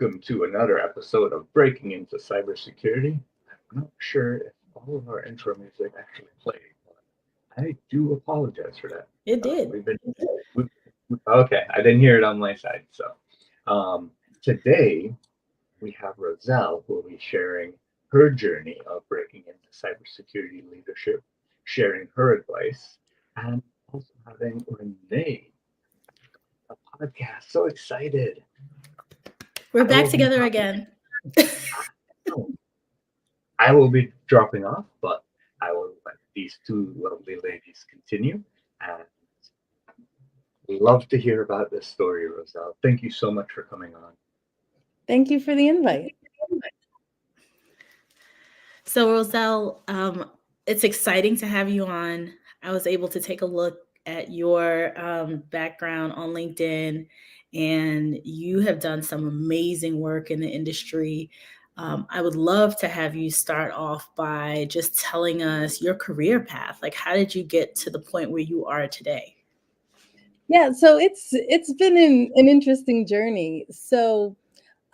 Welcome to another episode of Breaking into Cybersecurity. I'm not sure if all of our intro music actually played, but I do apologize for that. It did. We've been we, okay. I didn't hear it on my side. Today we have Roselle who will be sharing her journey of breaking into cybersecurity leadership, sharing her advice, and also having Renee, a podcast. So excited! We're I back will be together again. I will be dropping off, but I will let these two lovely ladies continue. And love to hear about this story, Roselle. Thank you so much for coming on. Thank you for the invite. So, Roselle, it's exciting to have you on. I was able to take a look at your background on LinkedIn, and you have done some amazing work in the industry. I would love to have you start off by just telling us your career path. Like, how did you get to the point where you are today? Yeah, so it's been an interesting journey. So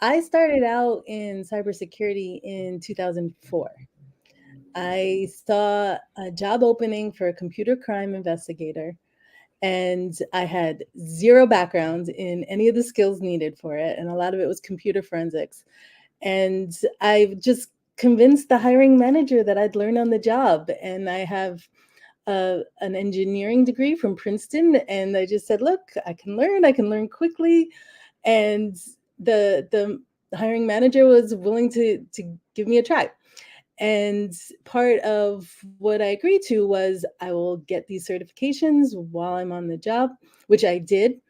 I started out in cybersecurity in 2004. I saw a job opening for a computer crime investigator, and I had zero background in any of the skills needed for it, and a lot of it was computer forensics. And I just convinced the hiring manager that I'd learn on the job, and I have an engineering degree from Princeton, and I just said, "Look, I can learn quickly." And the hiring manager was willing to give me a try. And part of what I agreed to was I will get these certifications while I'm on the job, which I did.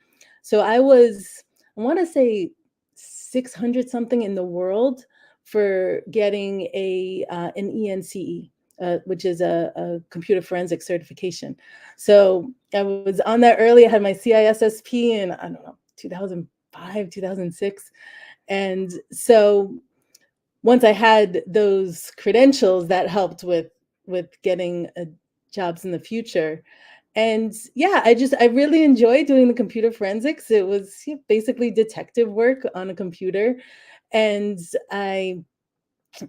So I want to say 600 something in the world for getting an ENCE, which is a computer forensic certification. So I was on that early. I had my CISSP in, I don't know, 2005, 2006. And so once I had those credentials, that helped with getting jobs in the future. And yeah, I really enjoyed doing the computer forensics. It was basically detective work on a computer, and I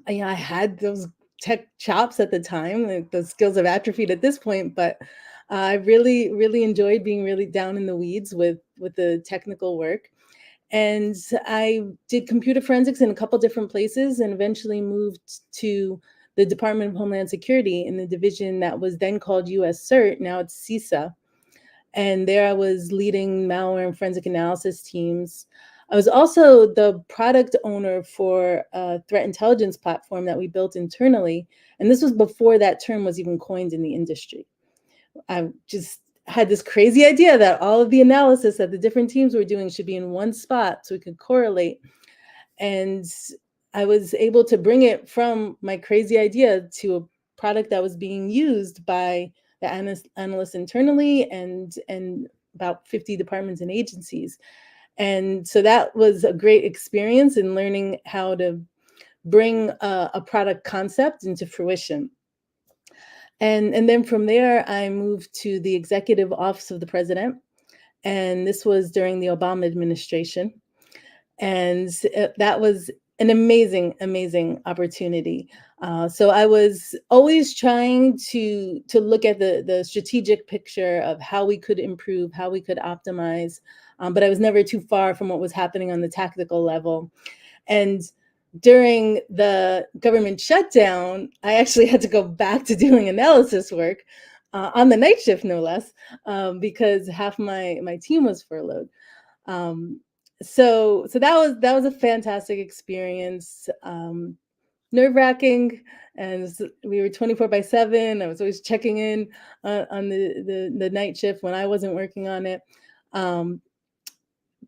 had those tech chops at the time. Like, those skills have atrophied at this point, but I really enjoyed being really down in the weeds with the technical work. And I did computer forensics in a couple different places, and eventually moved to the Department of Homeland Security in the division that was then called US CERT. Now it's CISA. And there I was leading malware and forensic analysis teams. I was also the product owner for a threat intelligence platform that we built internally. And this was before that term was even coined in the industry. I just had this crazy idea that all of the analysis that the different teams were doing should be in one spot so we could correlate. And I was able to bring it from my crazy idea to a product that was being used by the analysts internally and about 50 departments and agencies. And so that was a great experience in learning how to bring a product concept into fruition. And then from there, I moved to the Executive Office of the President. And this was during the Obama administration. And that was an amazing opportunity. So I was always trying to look at the strategic picture of how we could improve, how we could optimize. But I was never too far from what was happening on the tactical level. And during the government shutdown, I actually had to go back to doing analysis work on the night shift, no less, because half my team was furloughed. So that was a fantastic experience, nerve-wracking, and we were 24/7. I was always checking in on the night shift when I wasn't working on it.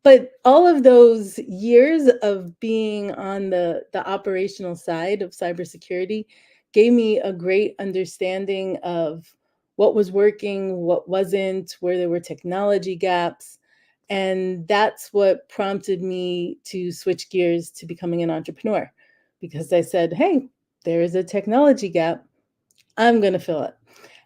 But all of those years of being on the operational side of cybersecurity gave me a great understanding of what was working, what wasn't, where there were technology gaps. And that's what prompted me to switch gears to becoming an entrepreneur, because I said, hey, there is a technology gap. I'm going to fill it.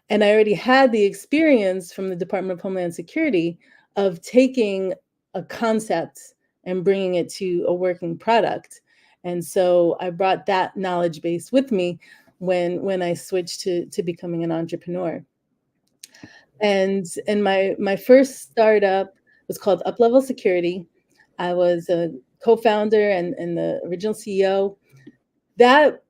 And I already had the experience from the Department of Homeland Security of taking a concept and bringing it to a working product. And so I brought that knowledge base with me when I switched to becoming an entrepreneur. And my first startup was called Uplevel Security. I was a co-founder and the original CEO. That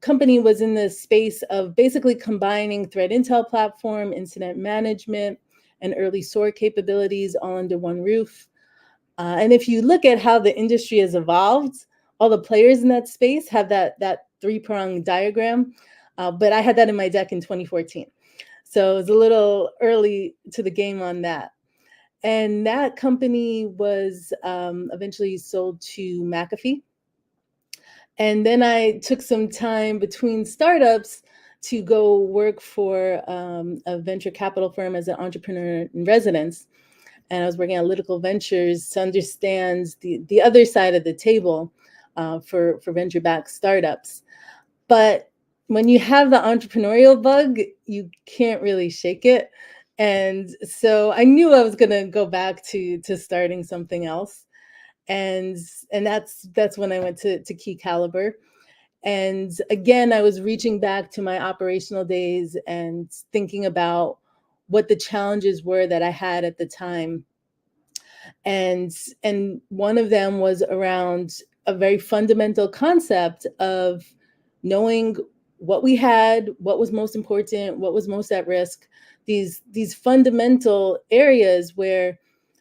company was in the space of basically combining threat intel platform, incident management, and early SOAR capabilities all under one roof. And if you look at how the industry has evolved, all the players in that space have that three-pronged diagram. But I had that in my deck in 2014. So it was a little early to the game on that. And that company was eventually sold to McAfee. And then I took some time between startups to go work for a venture capital firm as an entrepreneur in residence. And I was working at Lytical Ventures to understand the other side of the table for venture-backed startups. But when you have the entrepreneurial bug, you can't really shake it. And so I knew I was going to go back to starting something else. And that's when I went to Key Caliber. And again, I was reaching back to my operational days and thinking about what the challenges were that I had at the time. And one of them was around a very fundamental concept of knowing what we had, what was most important, what was most at risk, these fundamental areas where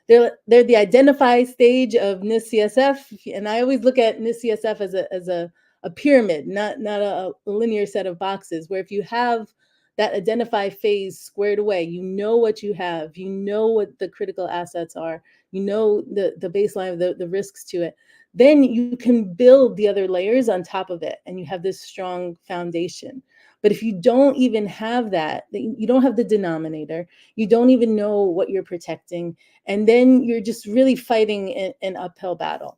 they're the identify stage of NIST CSF. And I always look at NIST CSF as a pyramid, not a linear set of boxes, where if you have that identify phase squared away, you know what you have, you know what the critical assets are, you know the baseline of the risks to it, then you can build the other layers on top of it and you have this strong foundation. But if you don't even have that, you don't have the denominator, you don't even know what you're protecting, and then you're just really fighting an uphill battle.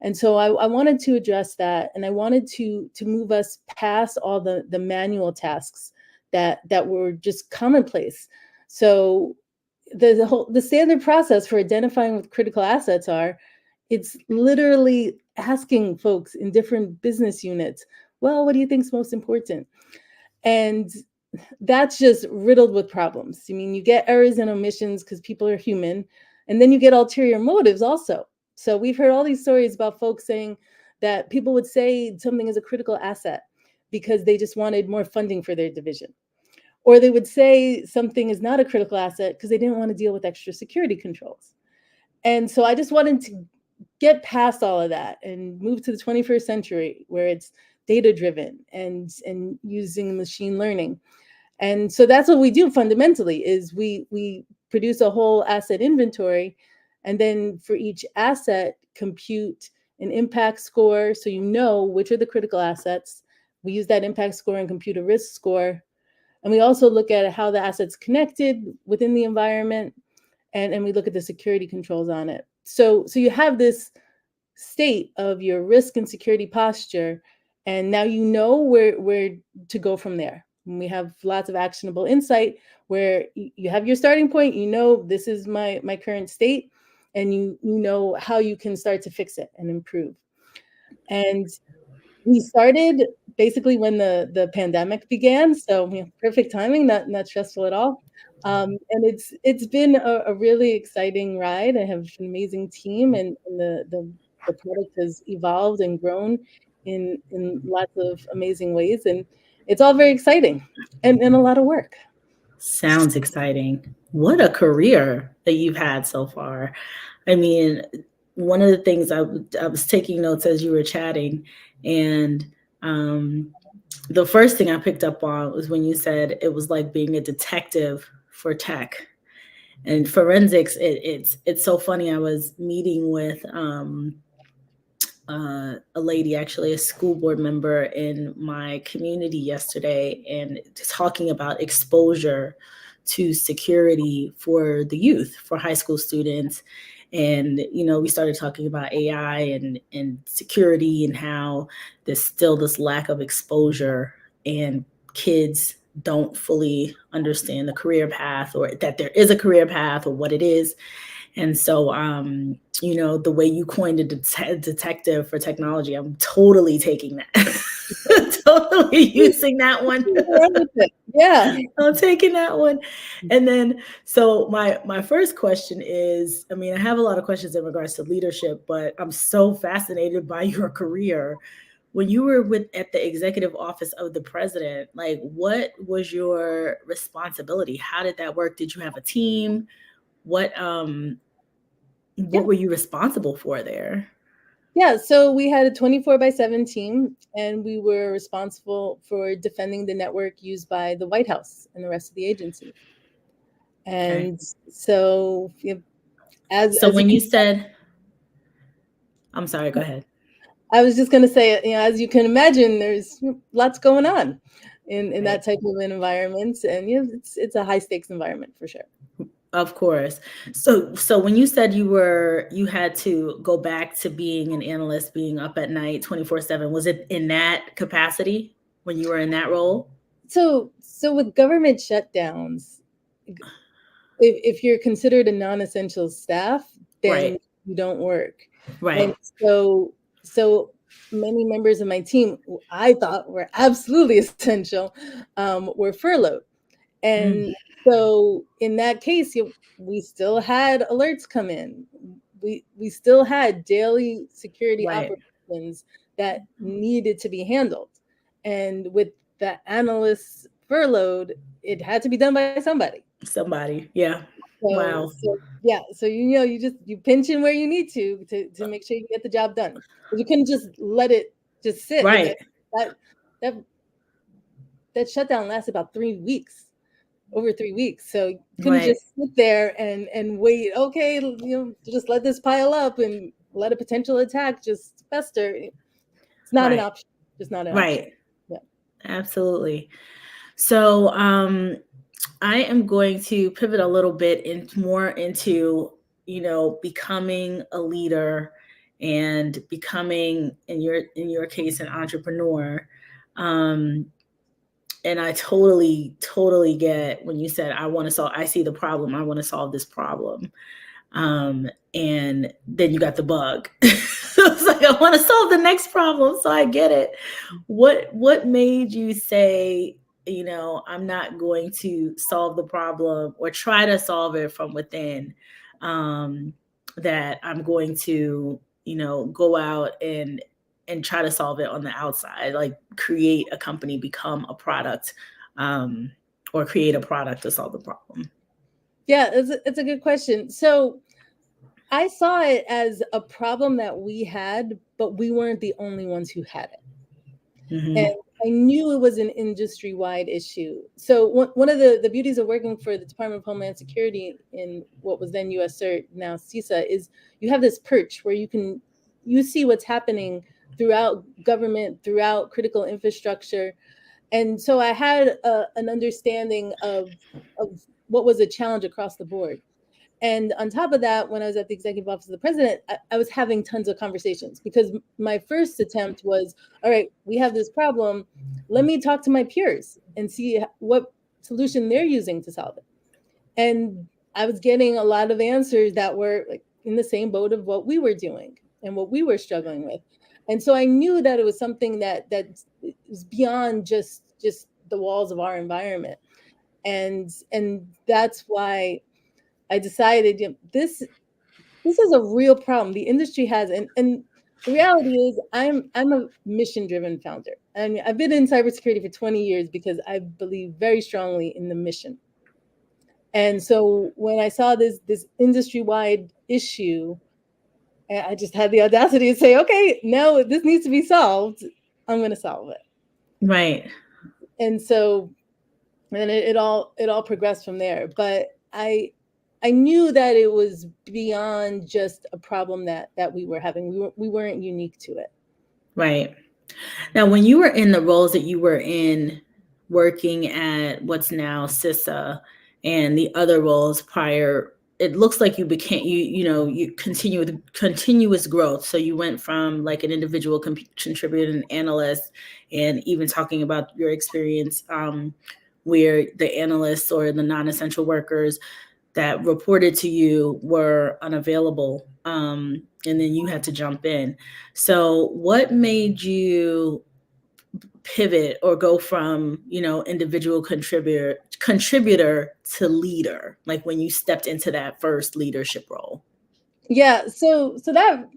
And so I wanted to address that, and I wanted to move us past all the manual tasks that were just commonplace. So the standard process for identifying what critical assets are, it's literally asking folks in different business units, well, what do you think is most important? And that's just riddled with problems. I mean, you get errors and omissions because people are human, and then you get ulterior motives also. So we've heard all these stories about folks saying that people would say something is a critical asset because they just wanted more funding for their division. Or they would say something is not a critical asset because they didn't want to deal with extra security controls. And so I just wanted to get past all of that and move to the 21st century where it's data-driven and using machine learning. And so that's what we do fundamentally is we produce a whole asset inventory, and then for each asset compute an impact score so you know which are the critical assets. We use that impact score and compute a risk score. And we also look at how the asset's connected within the environment, and we look at the security controls on it. So you have this state of your risk and security posture, and now you know where to go from there. And we have lots of actionable insight where you have your starting point, you know, this is my current state, and you know how you can start to fix it and improve. And we started basically when the pandemic began, so perfect timing, not stressful at all. And it's been a really exciting ride. I have an amazing team, and the product has evolved and grown in lots of amazing ways, and it's all very exciting and a lot of work. Sounds exciting. What a career that you've had so far. I mean, one of the things I was taking notes as you were chatting, and the first thing I picked up on was when you said it was like being a detective for tech and forensics. It's so funny. I was meeting with a lady, actually a school board member in my community yesterday, and talking about exposure to security for the youth, for high school students. And, we started talking about AI and security and how there's still this lack of exposure and kids don't fully understand the career path, or that there is a career path or what it is. And so, the way you coined a detective for technology, I'm totally taking that. Totally using that one. Yeah. I'm taking that one. And then, so my first question is, I have a lot of questions in regards to leadership, but I'm so fascinated by your career. When you were at the executive office of the president, like, what was your responsibility? How did that work? Did you have a team? What were you responsible for there? Yeah, so we had a 24/7 team, and we were responsible for defending the network used by the White House and the rest of the agency. And so, when you said, I'm sorry, go ahead. I was just going to say, as you can imagine, there's lots going on in that type of an environment, and it's a high stakes environment for sure. Of course. So when you said you had to go back to being an analyst, being up at night 24/7, was it in that capacity when you were in that role? So with government shutdowns, if you're considered a non-essential staff, then you don't work. Right. And so many members of my team, who I thought were absolutely essential, were furloughed. And so in that case, we still had alerts come in. We still had daily security operations that needed to be handled. And with the analysts furloughed, it had to be done by somebody. Yeah. Wow. So you pinch in where you need to make sure you get the job done. But you couldn't just let it just sit. Right. That shutdown lasted about 3 weeks. Over 3 weeks. So you couldn't just sit there and wait. Okay, just let this pile up and let a potential attack just fester. It's not an option. Just not an option. Yeah. Absolutely. So I am going to pivot a little bit more into, becoming a leader and becoming, in your case, an entrepreneur. And I totally get when you said, I see the problem. I want to solve this problem. And then you got the bug. It's like, I want to solve the next problem. So I get it. What made you say, I'm not going to solve the problem or try to solve it from within, that I'm going to, go out and try to solve it on the outside, like create a company, become a product, or create a product to solve the problem? Yeah, it's a good question. So I saw it as a problem that we had, but we weren't the only ones who had it. Mm-hmm. And I knew it was an industry-wide issue. So one of the beauties of working for the Department of Homeland Security in what was then US CERT, now CISA, is you have this perch where you see what's happening throughout government, throughout critical infrastructure. And so I had an understanding of what was a challenge across the board. And on top of that, when I was at the executive office of the president, I was having tons of conversations, because my first attempt was, all right, we have this problem. Let me talk to my peers and see what solution they're using to solve it. And I was getting a lot of answers that were like in the same boat of what we were doing and what we were struggling with. And so I knew that it was something that is beyond just the walls of our environment. And that's why I decided, this is a real problem the industry has. And the reality is I'm a mission-driven founder. And I've been in cybersecurity for 20 years because I believe very strongly in the mission. And so when I saw this industry-wide issue, I just had the audacity to say, okay, now this needs to be solved. I'm going to solve it. Right. And so, and it all progressed from there. But I knew that it was beyond just a problem that we were having. We weren't unique to it. Right. Now, when you were in the roles that you were in, working at what's now CISA and the other roles prior, it looks like you became, you continue with continuous growth. So you went from like an individual contributor, an analyst, and even talking about your experience where the analysts or the non-essential workers, that reported to you were unavailable, and then you had to jump in. So what made you pivot or go from, individual contributor to leader, like when you stepped into that first leadership role? Yeah, so that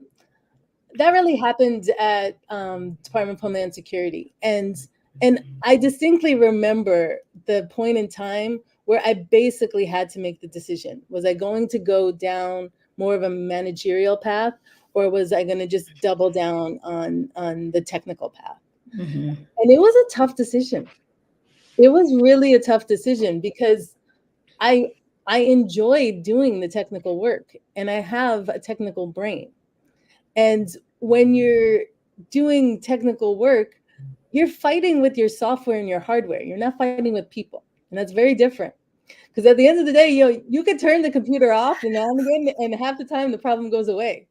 really happened at Department of Homeland Security, and I distinctly remember the point in time where I basically had to make the decision: was I going to go down more of a managerial path, or was I going to just double down on the technical path? Mm-hmm. And it was a tough decision. It was really a tough decision because I enjoyed doing the technical work, and I have a technical brain. And when you're doing technical work, you're fighting with your software and your hardware. You're not fighting with people. And that's very different. Because at the end of the day, you could turn the computer off and on again, and half the time the problem goes away.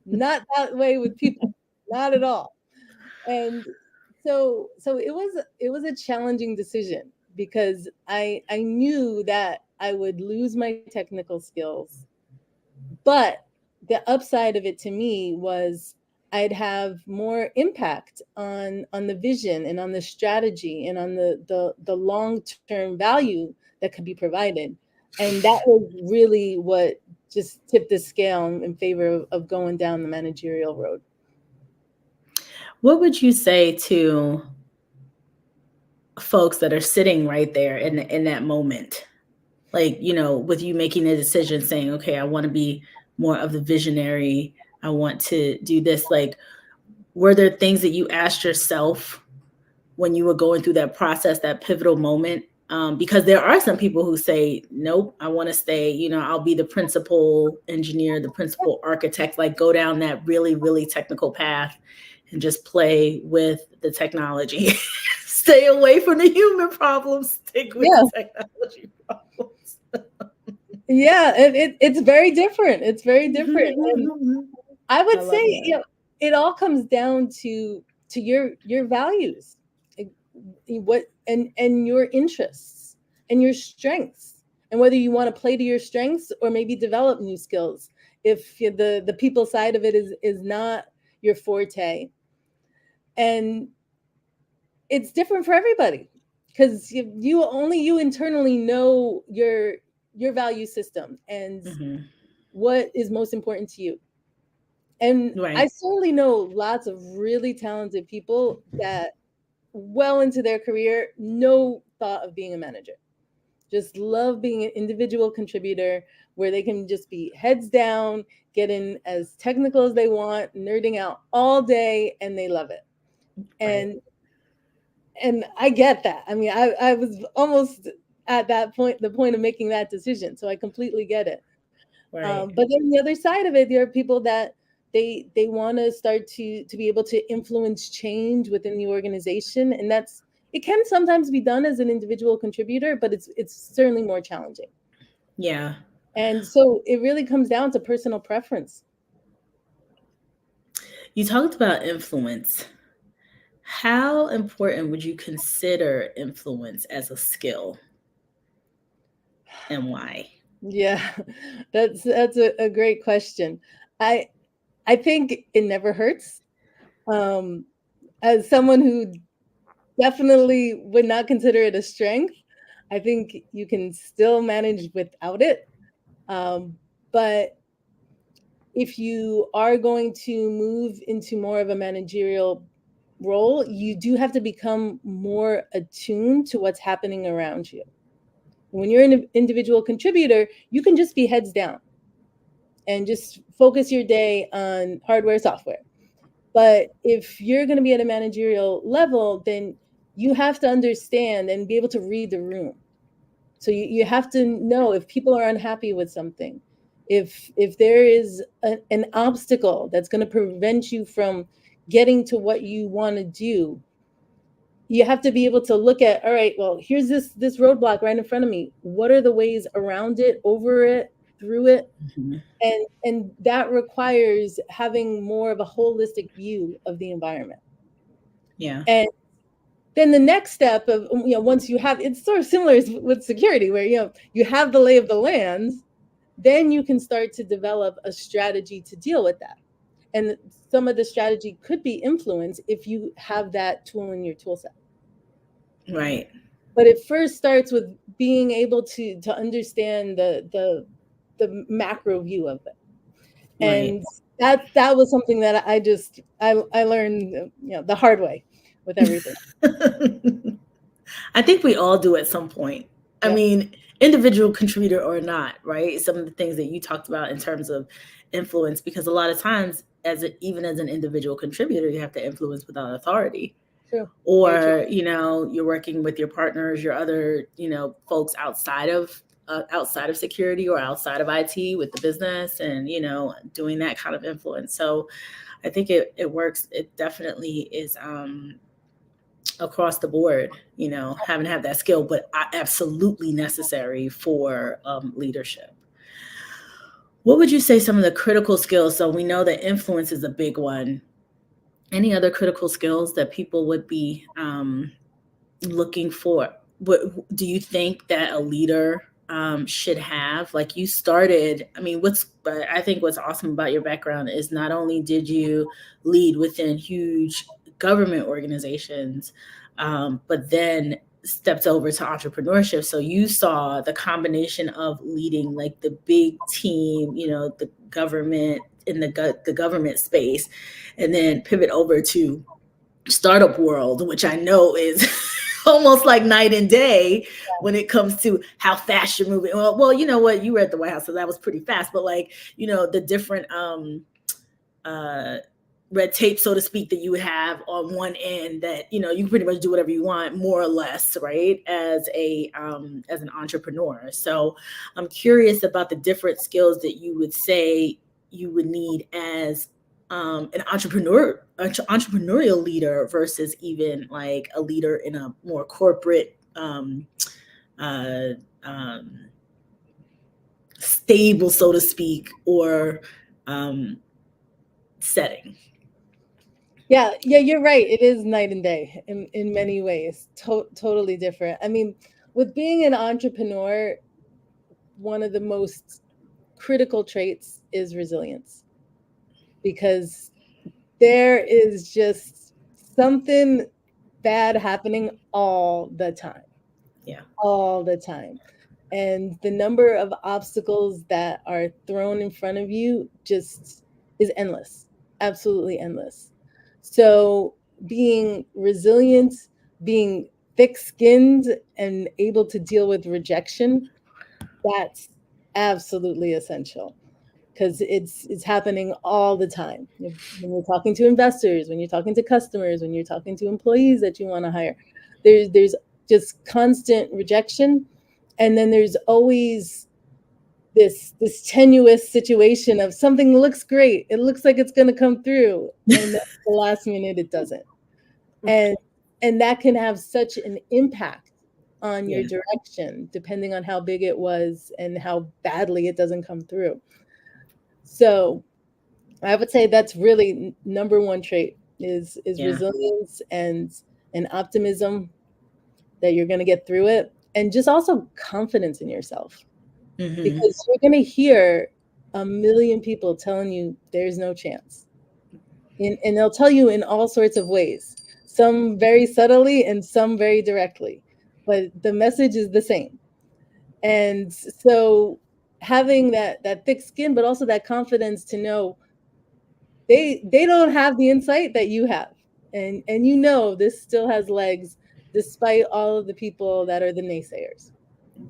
Not that way with people. Not at all. And so it was a challenging decision because I knew that I would lose my technical skills, but the upside of it to me was I'd have more impact on the vision and on the strategy and on the long-term value that could be provided. And that was really what just tipped the scale in favor of going down the managerial road. What would you say to folks that are sitting right there in that moment? Like, with you making a decision saying, okay, I want to be more of the visionary, I want to do this. Like, were there things that you asked yourself when you were going through that process, that pivotal moment? Because there are some people who say, nope, I want to stay, I'll be the principal engineer, the principal architect, like go down that really, really technical path and just play with the technology. Stay away from the human problems, stick with the technology problems. Yeah, it's very different. It's very different. And I would say, it all comes down to your values, what and your interests and your strengths, and whether you want to play to your strengths or maybe develop new skills. If the people side of it is not your forte, and it's different for everybody because you internally know your value system and what is most important to you. And I certainly know lots of really talented people that well into their career, no thought of being a manager. Just love being an individual contributor where they can just be heads down, get in as technical as they want, nerding out all day, and they love it. And I get that. I mean, I was almost at that point, the point of making that decision. So I completely get it. But then the other side of it, there are people that they want to start to be able to influence change within the organization, and it can sometimes be done as an individual contributor, but it's certainly more challenging. Yeah. And so it really comes down to personal preference. You talked about influence. How important would you consider influence as a skill, and why? Yeah, that's a great question. I think it never hurts. As someone who definitely would not consider it a strength, I think you can still manage without it. But if you are going to move into more of a managerial role, you do have to become more attuned to what's happening around you. When you're an individual contributor, you can just be heads down and just focus your day on hardware, software. But if you're going to be at a managerial level, then you have to understand and be able to read the room. So you have to know if people are unhappy with something, if there is an obstacle that's going to prevent you from getting to what you want to do. You have to be able to look at, all right, well, here's this roadblock right in front of me. What are the ways around it, over it, through it? And that requires having more of a holistic view of the environment. Yeah. And then the next step of, once you have, it's sort of similar with security, where, you have the lay of the land, then you can start to develop a strategy to deal with that. And some of the strategy could be influence if you have that tool in your tool set. Right. But it first starts with being able to understand the macro view of it. And that was something that I learned, the hard way with everything. I think we all do at some point. I mean, individual contributor or not, right? Some of the things that you talked about in terms of influence, because a lot of times, even as an individual contributor, you have to influence without authority. True. Or, you're working with your partners, your other, folks outside of security or outside of IT with the business and, doing that kind of influence. So I think it works. It definitely is across the board, having to have that skill, but absolutely necessary for leadership. What would you say some of the critical skills? So we know that influence is a big one. Any other critical skills that people would be looking for? What do you think that a leader should have? Like you started, I think what's awesome about your background is not only did you lead within huge government organizations, but then stepped over to entrepreneurship. So you saw the combination of leading like the big team, the government in the government space, and then pivot over to startup world, which I know is almost like night and day when it comes to how fast you're moving. Well, you know what? You were at the White House, so that was pretty fast. But like, the different red tape, so to speak, that you would have on one end that, you can pretty much do whatever you want, more or less, right? As an entrepreneur. So I'm curious about the different skills that you would say you would need as an entrepreneurial leader versus even like a leader in a more corporate, stable, so to speak, or setting. Yeah, you're right. It is night and day in many ways. Totally different. I mean, with being an entrepreneur, one of the most critical traits is resilience, because there is just something bad happening all the time. Yeah. All the time. And the number of obstacles that are thrown in front of you just is endless. Absolutely endless. So being resilient, being thick-skinned and able to deal with rejection, that's absolutely essential, because it's happening all the time. When you're talking to investors, when you're talking to customers, when you're talking to employees that you want to hire, there's just constant rejection. And then there's always this tenuous situation of something looks great. It looks like it's going to come through. And then at the last minute, it doesn't. And that can have such an impact on your direction, depending on how big it was and how badly it doesn't come through. So I would say that's really number one trait is resilience and optimism that you're going to get through it. And just also confidence in yourself. Mm-hmm. Because you're going to hear a million people telling you there's no chance. And they'll tell you in all sorts of ways, some very subtly and some very directly. But the message is the same. And so having that thick skin, but also that confidence to know they don't have the insight that you have. And this still has legs despite all of the people that are the naysayers.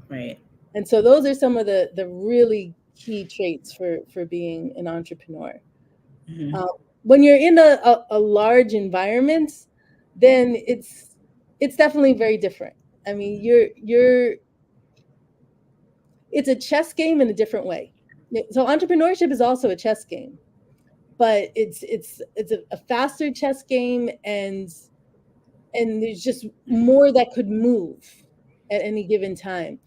Right. And so those are some of the really key traits for being an entrepreneur. Mm-hmm. When you're in a large environment, then it's definitely very different. I mean, it's a chess game in a different way. So entrepreneurship is also a chess game, but it's a faster chess game, and there's just more that could move at any given time.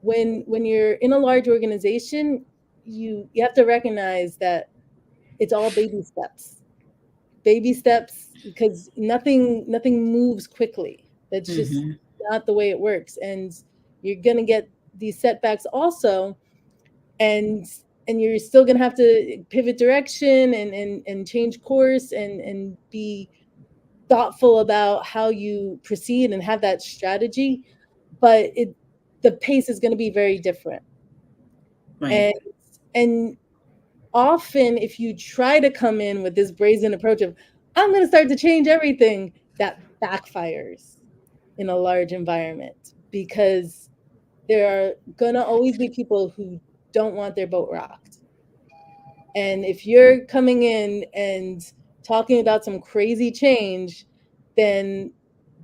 When you're in a large organization, you have to recognize that it's all baby steps, because nothing moves quickly. That's just not the way it works. And you're going to get these setbacks also. and you're still going to have to pivot direction and change course and be thoughtful about how you proceed and have that strategy, but the pace is going to be very different. Right. And often if you try to come in with this brazen approach of, I'm going to start to change everything, that backfires in a large environment, because there are going to always be people who don't want their boat rocked. And if you're coming in and talking about some crazy change, then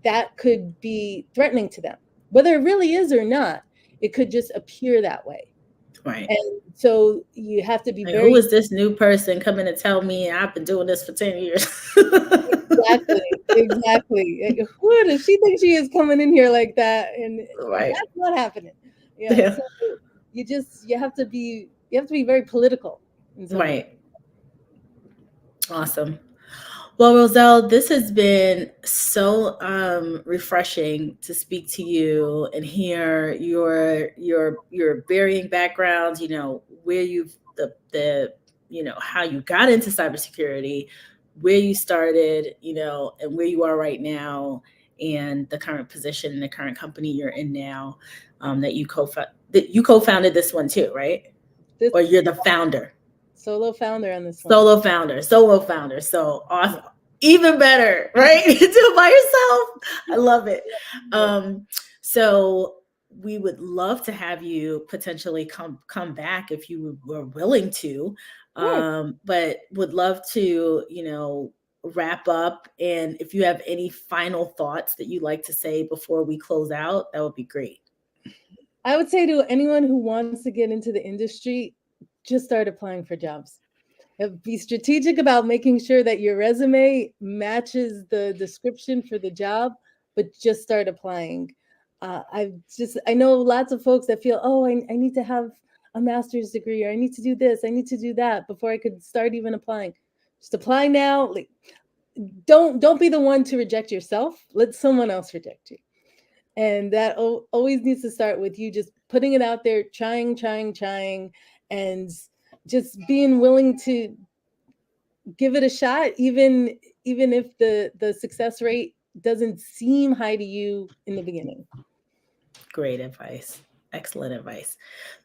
that could be threatening to them. Whether it really is or not, it could just appear that way. Right. And so you have to be like, very... Who is this new person coming to tell me I've been doing this for 10 years? Exactly. Who does she think she is coming in here like that? And right. That's not happening. Yeah. So you have to be very political. Right. Awesome. Well, Roselle, this has been so refreshing to speak to you and hear your varying backgrounds. Where you've the how you got into cybersecurity, where you started, and where you are right now, and the current position in the current company you're in now. That you co-founded this one too, right? Or you're the founder. Solo founder on this one. Solo founder. So awesome. Even better, right? Do it by yourself. I love it. So we would love to have you potentially come back if you were willing to. But would love to, wrap up. And if you have any final thoughts that you'd like to say before we close out, that would be great. I would say to anyone who wants to get into the industry, just start applying for jobs. Be strategic about making sure that your resume matches the description for the job, but just start applying. I know lots of folks that feel, oh, I need to have a master's degree, or I need to do this, I need to do that before I could start even applying. Just apply now. Like, don't be the one to reject yourself. Let someone else reject you. And that always needs to start with you just putting it out there, trying, and just being willing to give it a shot, even if the success rate doesn't seem high to you in the beginning. Great advice. Excellent advice.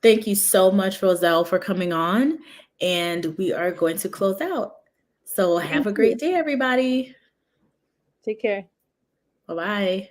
Thank you so much, Roselle, for coming on. And we are going to close out. So have a great day, everybody. Take care. Bye-bye.